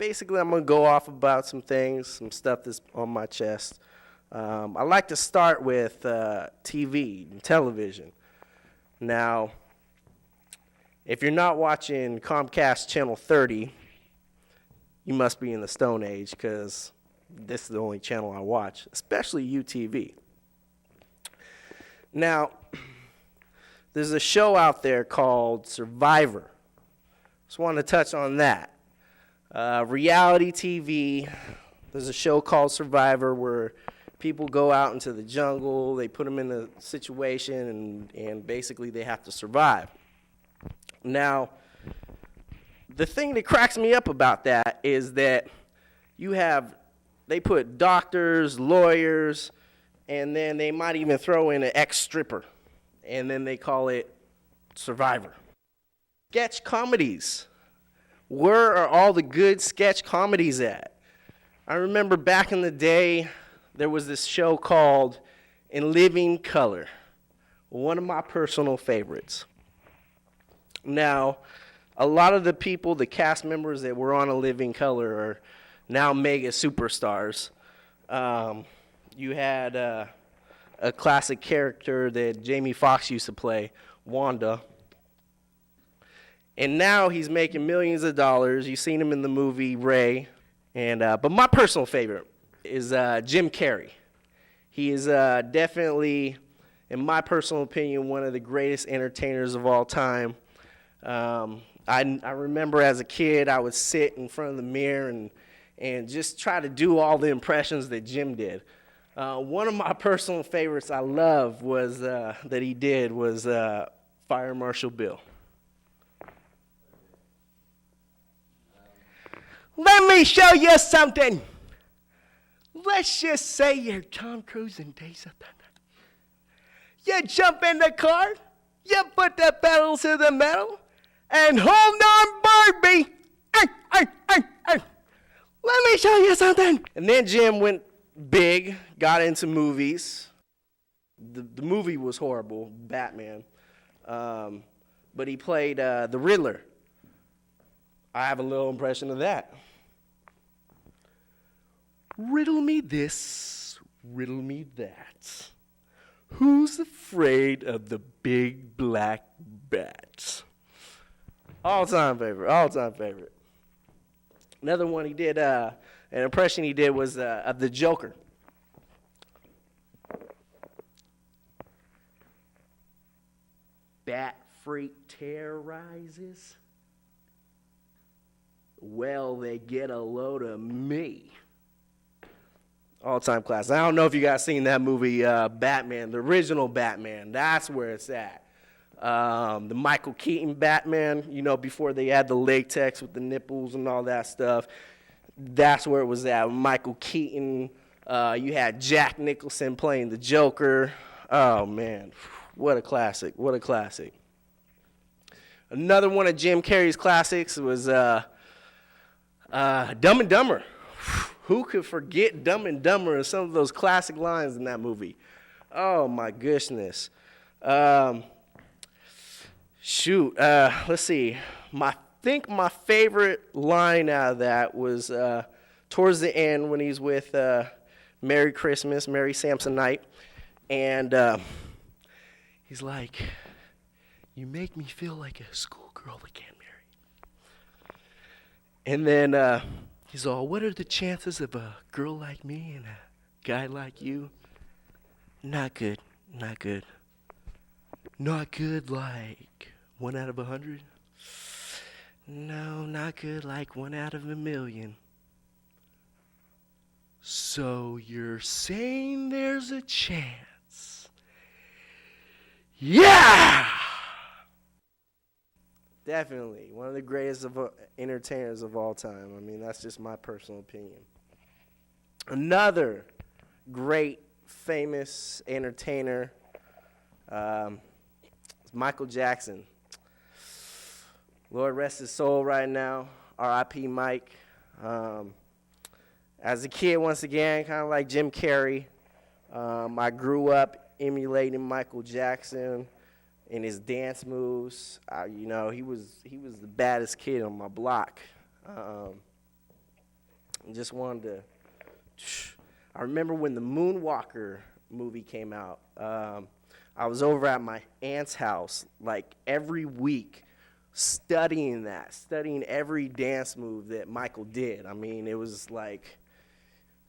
basically, I'm going to go off about some things, some stuff that's on my chest. I like to start with TV and television. Now, if you're not watching Comcast Channel 30, you must be in the Stone Age, because this is the only channel I watch, especially uTV. Now, there's a show out there called Survivor. Just wanted to touch on that. Reality TV, there's a show called Survivor where people go out into the jungle, they put them in a situation, and basically they have to survive. Now, the thing that cracks me up about that is that they put doctors, lawyers, and then they might even throw in an ex-stripper, and then they call it Survivor. Sketch comedies. Where are all the good sketch comedies at? I remember back in the day, there was this show called In Living Color, one of my personal favorites. Now, a lot of the people, the cast members that were on A Living Color are now mega superstars. You had a classic character that Jamie Foxx used to play, Wanda. And now he's making millions of dollars. You've seen him in the movie Ray. But my personal favorite is Jim Carrey. He is definitely, in my personal opinion, one of the greatest entertainers of all time. I remember as a kid, I would sit in front of the mirror and just try to do all the impressions that Jim did. One of my personal favorites I love was that he did was Fire Marshal Bill. Let me show you something. Let's just say you're Tom Cruise in Days of Thunder. You jump in the car, you put the pedal to the metal, and hold on, Barbie. Let me show you something. And then Jim went big, got into movies. The movie was horrible, Batman. But he played the Riddler. I have a little impression of that. Riddle me this, riddle me that. Who's afraid of the big black bat? All-time favorite. Another one he did, an impression he did was of the Joker. Bat freak terrorizes? Well, they get a load of me. All-time classic. I don't know if you guys seen that movie, Batman, the original Batman. That's where it's at. The Michael Keaton Batman, before they had the latex with the nipples and all that stuff. That's where it was at. Michael Keaton. You had Jack Nicholson playing the Joker. Oh, man. What a classic. What a classic. Another one of Jim Carrey's classics was Dumb and Dumber. Who could forget Dumb and Dumber and some of those classic lines in that movie? Oh, my goodness. Let's see. I think my favorite line out of that was towards the end when he's with Merry Christmas, Mary Samsonite. And he's like, you make me feel like a schoolgirl again, Mary. And then he's all, what are the chances of a girl like me and a guy like you? Not good, not good. Not good like 1 out of 100? No, not good like 1 out of 1,000,000. So you're saying there's a chance? Yeah! Definitely one of the greatest entertainers of all time. I mean, that's just my personal opinion. Another great, famous entertainer is Michael Jackson. Lord rest his soul right now. R.I.P. Mike. As a kid, once again, kind of like Jim Carrey, I grew up emulating Michael Jackson in his dance moves. He was the baddest kid on my block. and just wanted to. I remember when the Moonwalker movie came out. I was over at my aunt's house like every week studying every dance move that Michael did. I mean, it was like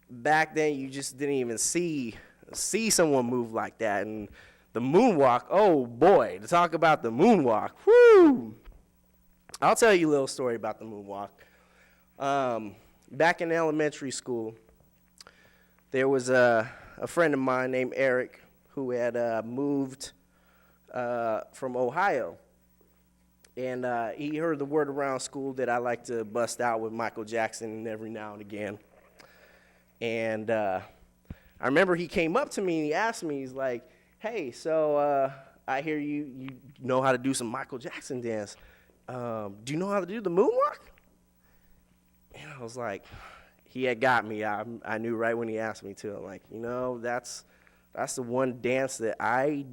back then you just didn't even see someone move like that. And the moonwalk, oh boy, to talk about the moonwalk, whoo! I'll tell you a little story about the moonwalk. Back in elementary school, there was a friend of mine named Eric who had moved from Ohio. And he heard the word around school that I like to bust out with Michael Jackson every now and again. And I remember he came up to me and he asked me, he's like, hey, so I hear you know how to do some Michael Jackson dance. Do you know how to do the moonwalk? And I was like, he had got me. I knew right when he asked me to. I'm like, you know, that's the one dance that I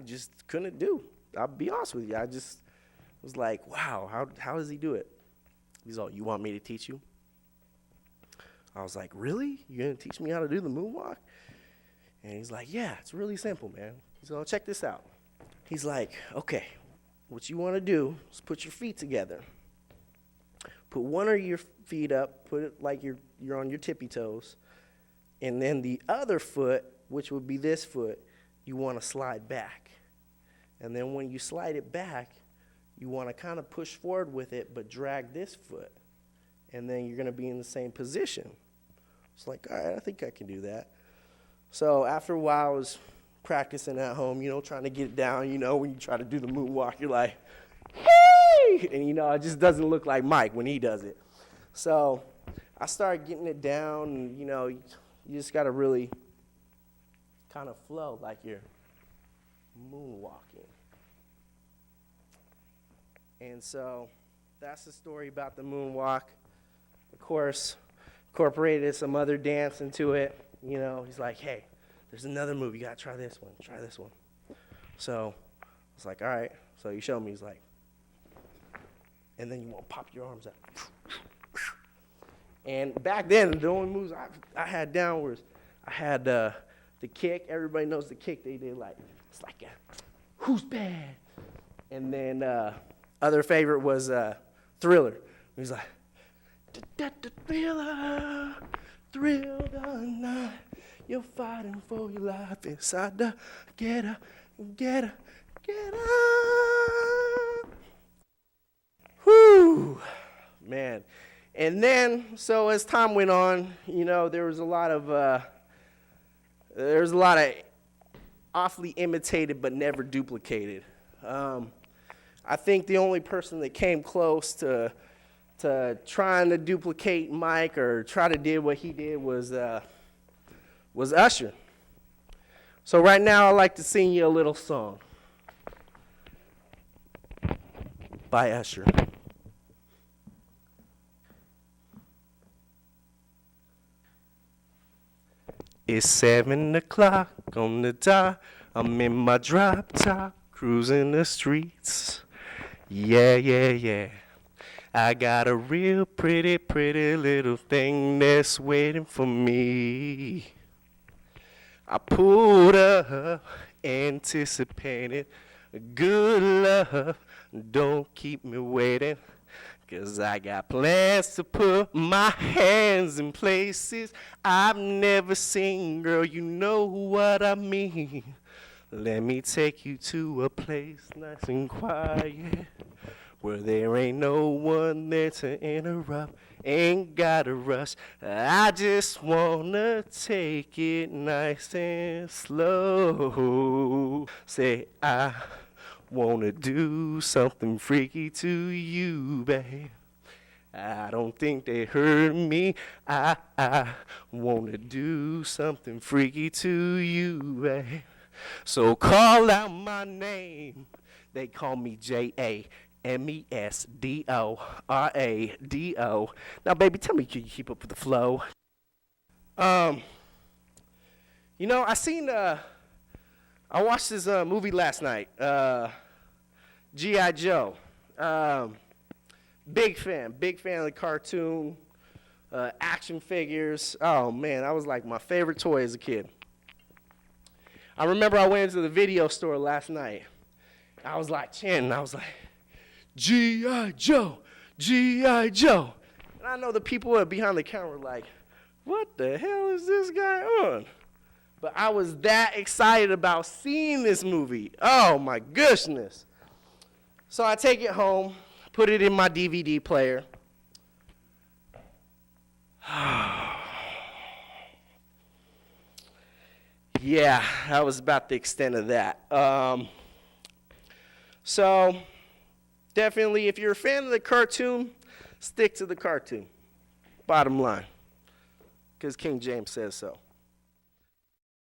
just couldn't do. I'll be honest with you. I just was like, wow, how does he do it? He's all, you want me to teach you? I was like, really? You're going to teach me how to do the moonwalk? And he's like, yeah, it's really simple, man. He's all, check this out. He's like, okay, what you want to do is put your feet together. Put one of your feet up, put it like you're on your tippy toes, and then the other foot, which would be this foot, you want to slide back. And then when you slide it back, you want to kind of push forward with it, but drag this foot. And then you're going to be in the same position. It's like, all right, I think I can do that. So after a while, I was practicing at home, trying to get it down. When you try to do the moonwalk, you're like, hey! And, it just doesn't look like Mike when he does it. So I started getting it down, and, you just got to really kind of flow like you're moonwalking. And so that's the story about the moonwalk. Of course, incorporated some other dance into it. He's like, hey, there's another move. You got to try this one. So I was like, all right. So he showed me. He's like, and then you want to pop your arms up. And back then, the only moves I had down was I had the kick. Everybody knows the kick. They did like, it's like a, who's bad? And then other favorite was Thriller. He's like, Thriller, thrill the night. You're fighting for your life inside the get up. Whew, man. And then, so as time went on, there was a lot of awfully imitated but never duplicated. I think the only person that came close to trying to duplicate Mike or try to do what he did was Usher. So right now I'd like to sing you a little song by Usher. It's 7 o'clock on the dot. I'm in my drop top, cruising the streets. Yeah. I got a real pretty little thing that's waiting for me. I pulled up, anticipated good love. Don't keep me waiting, 'cause I got plans to put my hands in places I've never seen. Girl, you know what I mean. Let me take you to a place nice and quiet, where there ain't no one there to interrupt. Ain't gotta rush. I just wanna take it nice and slow. Say, I wanna do something freaky to you, babe. I don't think they heard me. I wanna do something freaky to you, babe. So call out my name. They call me J-A-M-E-S-D-O-R-A-D-O. Now, baby, tell me, can you keep up with the flow? I watched this movie last night, G.I. Joe. Big fan of the cartoon. action figures. Oh, man, that was like my favorite toy as a kid. I remember I went into the video store last night. I was like chanting. I was like, G.I. Joe, G.I. Joe. And I know the people behind the camera were like, what the hell is this guy on? But I was that excited about seeing this movie. Oh, my goodness. So I take it home, put it in my DVD player. Yeah, that was about the extent of that. So definitely, if you're a fan of the cartoon, stick to the cartoon. Bottom line, because King James says so.